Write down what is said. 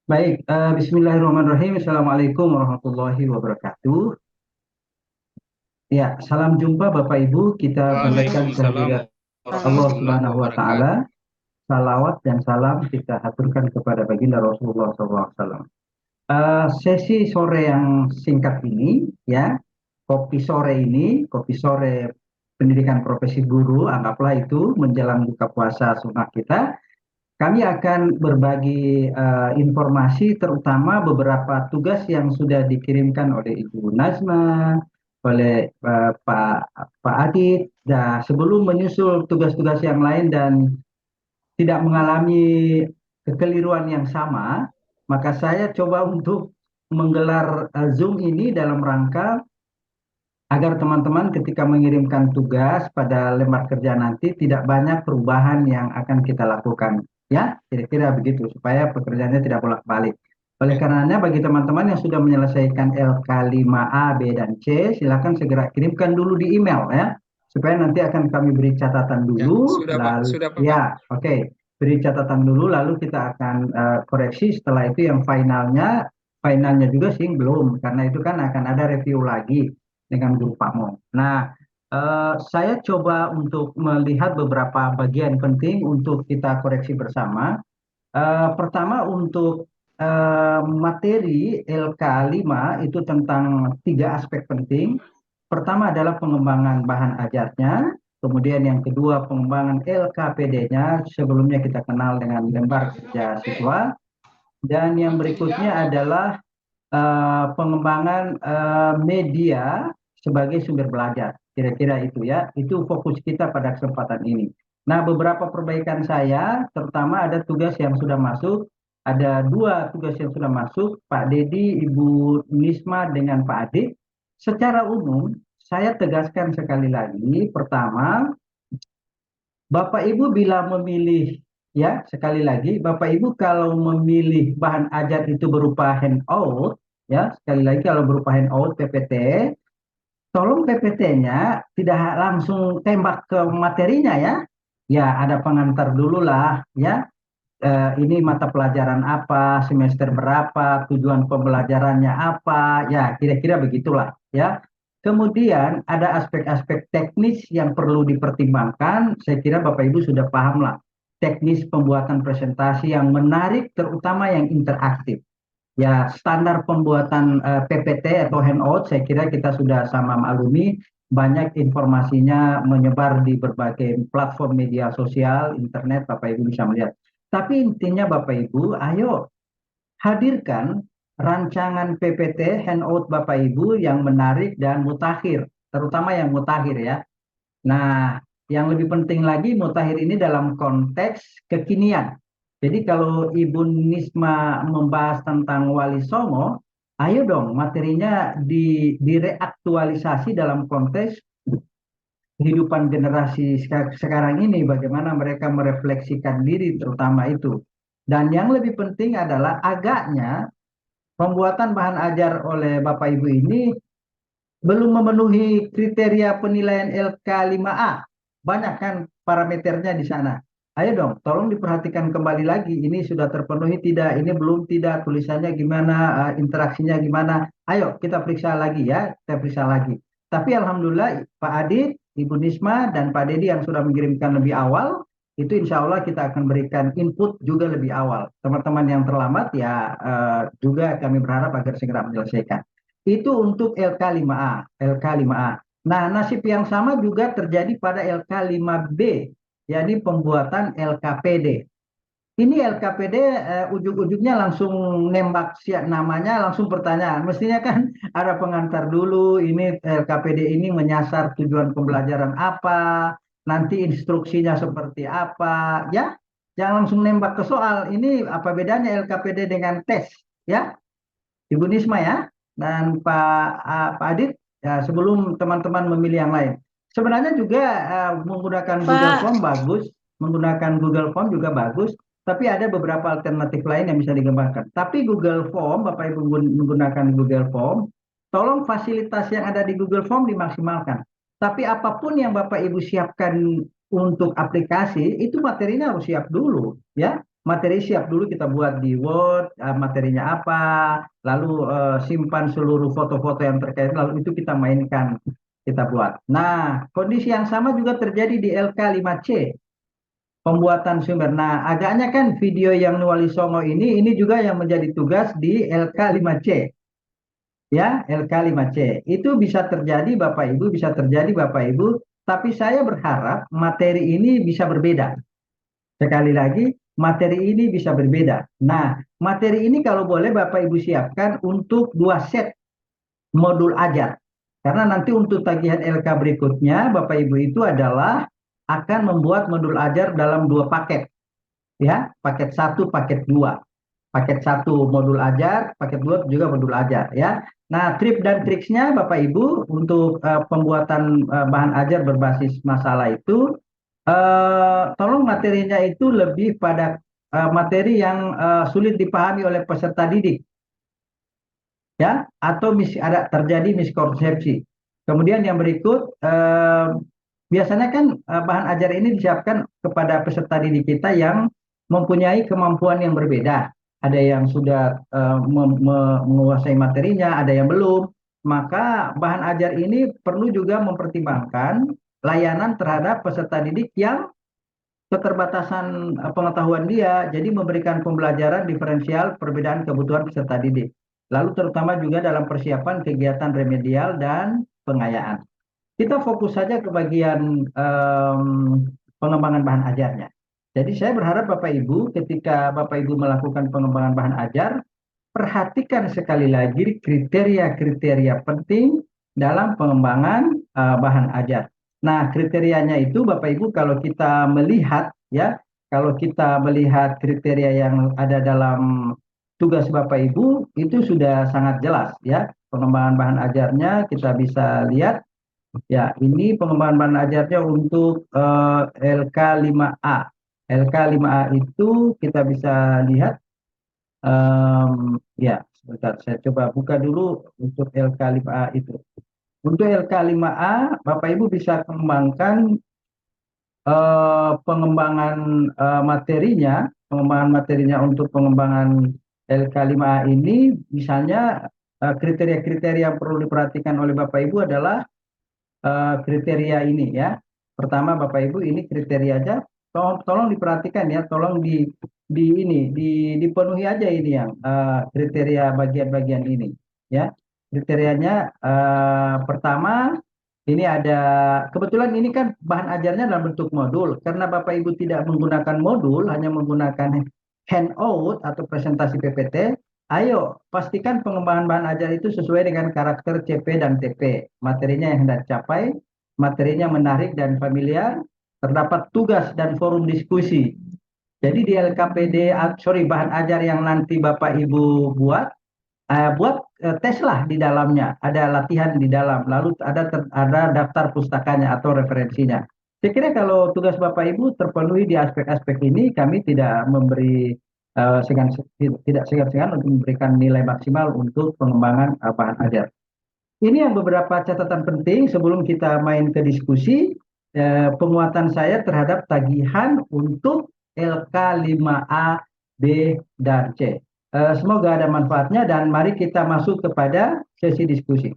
Baik, Bismillahirrahmanirrahim. Assalamualaikum warahmatullahi wabarakatuh. Ya, salam jumpa Bapak Ibu. Kita panjatkan Waalaikumsalam kehadirat Allah warahmatullahi Subhanahu wa Ta'ala. wabarakatuh. Salawat dan salam kita haturkan kepada baginda Rasulullah SAW. Sesi sore yang singkat ini, ya, kopi sore pendidikan profesi guru, anggaplah itu menjelang buka puasa sunnah kita. Kami akan berbagi informasi terutama beberapa tugas yang sudah dikirimkan oleh Ibu Nazma, oleh Pak Adit, dan sebelum menyusul tugas-tugas yang lain dan tidak mengalami kekeliruan yang sama, maka saya coba untuk menggelar Zoom ini dalam rangka agar teman-teman ketika mengirimkan tugas pada lembar kerja nanti tidak banyak perubahan yang akan kita lakukan. Ya, kira-kira begitu supaya pekerjaannya tidak bolak-balik. Oleh karenanya bagi teman-teman yang sudah menyelesaikan LK5A, B, dan C, silakan segera kirimkan dulu di email ya. Supaya nanti akan kami beri catatan Ya, dulu, sudah Pak, lalu sudah Pak. ya, oke. Beri catatan dulu lalu kita akan koreksi setelah itu yang finalnya juga sih belum karena itu kan akan ada review lagi dengan guru Pak Mo. Nah, saya coba untuk melihat beberapa bagian penting untuk kita koreksi bersama. Pertama untuk materi LK5 itu tentang tiga aspek penting. Pertama adalah pengembangan bahan ajarnya, kemudian yang kedua pengembangan LKPD-nya, sebelumnya kita kenal dengan lembar kerja siswa, dan yang berikutnya adalah pengembangan media sebagai sumber belajar. Kira-kira itu ya, itu fokus kita pada kesempatan ini. Nah, beberapa perbaikan saya, terutama ada tugas yang sudah masuk, ada dua tugas yang sudah masuk, Pak Dedi, Ibu Nisma dengan Pak Adik. Secara umum, saya tegaskan sekali lagi, pertama, Bapak Ibu bila memilih, ya sekali lagi, Bapak Ibu kalau memilih bahan ajar itu berupa handout, ya sekali lagi kalau berupa handout PPT, tolong PPT-nya tidak langsung tembak ke materinya ya. Ya ada pengantar dulu lah, ya. Ini mata pelajaran apa, semester berapa, tujuan pembelajarannya apa, ya kira-kira begitulah, ya. Kemudian ada aspek-aspek teknis yang perlu dipertimbangkan. Saya kira Bapak Ibu sudah paham lah teknis pembuatan presentasi yang menarik, terutama yang interaktif. Ya, standar pembuatan PPT atau handout, saya kira kita sudah sama maklumi, banyak informasinya menyebar di berbagai platform media sosial, internet, Bapak Ibu bisa melihat. Tapi intinya Bapak Ibu, ayo hadirkan rancangan PPT handout Bapak Ibu yang menarik dan mutakhir, terutama yang mutakhir ya. Nah, yang lebih penting lagi mutakhir ini dalam konteks kekinian. Jadi kalau Ibu Nisma membahas tentang Wali Songo, ayo dong materinya direaktualisasi dalam konteks kehidupan generasi sekarang ini, bagaimana mereka merefleksikan diri terutama itu. Dan yang lebih penting adalah agaknya pembuatan bahan ajar oleh Bapak Ibu ini belum memenuhi kriteria penilaian LK5A. Banyak kan parameternya di sana. Ayo dong, tolong diperhatikan kembali lagi. Ini sudah terpenuhi tidak? Ini belum tidak? Tulisannya gimana? Interaksinya gimana? Ayo kita periksa lagi ya, kita periksa lagi. Tapi alhamdulillah Pak Adit, Ibu Nisma, dan Pak Dedi yang sudah mengirimkan lebih awal, itu insya Allah kita akan berikan input juga lebih awal. Teman-teman yang terlambat ya juga kami berharap agar segera menyelesaikan. Itu untuk LK5A, LK5A. Nah, nasib yang sama juga terjadi pada LK5B, yakni pembuatan LKPD. Ini LKPD ujung-ujungnya langsung nembak siap namanya, langsung pertanyaan. Mestinya kan ada pengantar dulu, ini LKPD ini menyasar tujuan pembelajaran apa, nanti instruksinya seperti apa, ya. Jangan langsung nembak ke soal. Ini apa bedanya LKPD dengan tes, ya? Ibu Nisma ya, dan Pak Adit, ya, sebelum teman-teman memilih yang lain. Sebenarnya juga menggunakan Google Pak, Form bagus, menggunakan Google Form juga bagus, tapi ada beberapa alternatif lain yang bisa dikembangkan. Tapi Google Form, Bapak Ibu menggunakan Google Form, tolong fasilitas yang ada di Google Form dimaksimalkan. Tapi apapun yang Bapak Ibu siapkan untuk aplikasi, itu materinya harus siap dulu, ya. materi siap dulu kita buat di Word, materinya apa, lalu simpan seluruh foto-foto yang terkait, lalu itu kita mainkan, kita buat. Nah, kondisi yang sama juga terjadi di LK5C, pembuatan sumber. Nah, agaknya kan video yang Nuwali Songo ini juga yang menjadi tugas di LK5C. Ya, LK5C. Itu bisa terjadi Bapak Ibu, bisa terjadi Bapak Ibu, tapi saya berharap materi ini bisa berbeda. Sekali lagi, materi ini bisa berbeda. Nah, materi ini kalau boleh Bapak Ibu siapkan untuk 2 set modul ajar. Karena nanti untuk tagihan LK berikutnya, Bapak Ibu itu adalah akan membuat modul ajar dalam 2 paket. Ya, paket 1, paket 2. Paket 1 modul ajar, paket 2 juga modul ajar ya. Nah, trip dan triksnya Bapak Ibu untuk pembuatan bahan ajar berbasis masalah itu tolong materinya itu lebih pada materi yang sulit dipahami oleh peserta didik ya, atau ada terjadi miskonsepsi. Kemudian yang berikut biasanya kan bahan ajar ini disiapkan kepada peserta didik kita yang mempunyai kemampuan yang berbeda. Ada yang sudah menguasai materinya, ada yang belum. Maka bahan ajar ini perlu juga mempertimbangkan layanan terhadap peserta didik yang keterbatasan pengetahuan dia, jadi memberikan pembelajaran diferensial perbedaan kebutuhan peserta didik. Lalu terutama juga dalam persiapan kegiatan remedial dan pengayaan. Kita fokus saja ke bagian pengembangan bahan ajarnya. Jadi saya berharap Bapak Ibu ketika Bapak Ibu melakukan pengembangan bahan ajar, perhatikan sekali lagi kriteria-kriteria penting dalam pengembangan bahan ajar. Nah, kriterianya itu Bapak Ibu kalau kita melihat ya, kalau kita melihat kriteria yang ada dalam tugas Bapak Ibu itu sudah sangat jelas ya. Pengembangan bahan ajarnya kita bisa lihat ya, ini pengembangan bahan ajarnya untuk LK5A. LK5A itu kita bisa lihat ya, sebentar saya coba buka dulu untuk LK5A itu. Untuk LK5A, Bapak Ibu bisa kembangkan pengembangan materinya untuk pengembangan LK5A ini, misalnya kriteria-kriteria yang perlu diperhatikan oleh Bapak Ibu adalah kriteria ini ya. Pertama Bapak Ibu ini kriteria aja, tolong diperhatikan ya, tolong dipenuhi aja ini yang kriteria bagian-bagian ini ya. Kriterianya pertama ini ada, kebetulan ini kan bahan ajarnya dalam bentuk modul. Karena Bapak Ibu tidak menggunakan modul, hanya menggunakan handout atau presentasi PPT, ayo pastikan pengembangan bahan ajar itu sesuai dengan karakter CP dan TP. Materinya yang hendak dicapai, materinya menarik dan familiar, terdapat tugas dan forum diskusi. Jadi di LKPD, bahan ajar yang nanti Bapak Ibu buat tes lah di dalamnya, ada latihan di dalam, lalu ada daftar pustakanya atau referensinya. Saya kira kalau tugas Bapak Ibu terpenuhi di aspek-aspek ini, kami tidak memberi tidak segan-segan untuk memberikan nilai maksimal untuk pengembangan bahan ajar. Ini yang beberapa catatan penting sebelum kita main ke diskusi, penguatan saya terhadap tagihan untuk LK5A, B, dan C. Semoga ada manfaatnya dan mari kita masuk kepada sesi diskusi.